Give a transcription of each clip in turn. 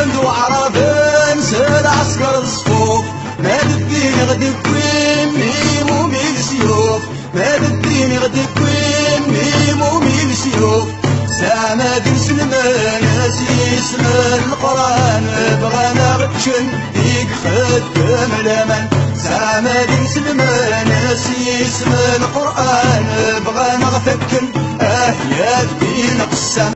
سندو عربان سال عسكر الصفوف مال الدين غدي كوين ميمو ميل سيوف مال الدين غدي كوين ميمو ميل سيوف سامد سلمان اسم القرآن بغانا غتشن ديك خدام الأمان سامد سلمان اسم القرآن بغانا غفكن يا الدين قسام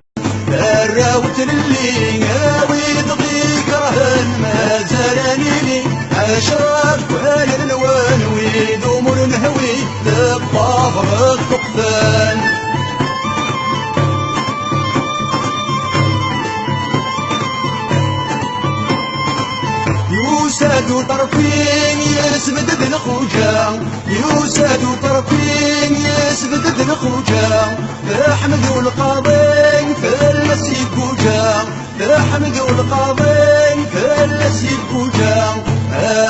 راوت اللي ويد ذكرهن ما زالني لي اشرف كل الالوان ويد امور نهوي للطافر الطفان يوساد طرفين يسبد الخوجة يوساد طرفين يسبد الخوجة احمد والقاضي فلس يكوجا احمد والقاضي فلس يكوجا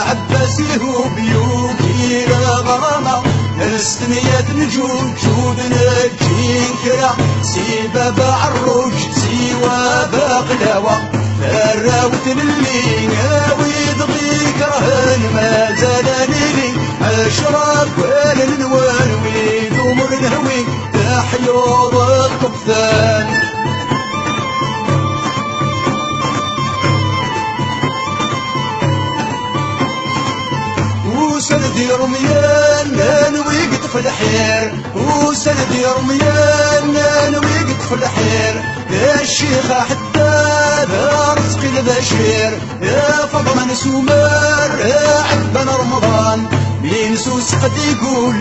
عباس له بيوكي لغرامة الستمية نجوم جود نجين كرا سي بابا عروج سيوا باقلاوة راوت اللي ناوي ذكرهن ما زالني لي اشرف كل الالوان ويد امور نهوي تحيوض الطفان وسندي رميان نانوي قطف الحير وسندي رميان نانوي قطف الحير يا الشيخ حداد رزقي البشير يا فاطمة سمار يا عبان رمضان مين سوس قد يقول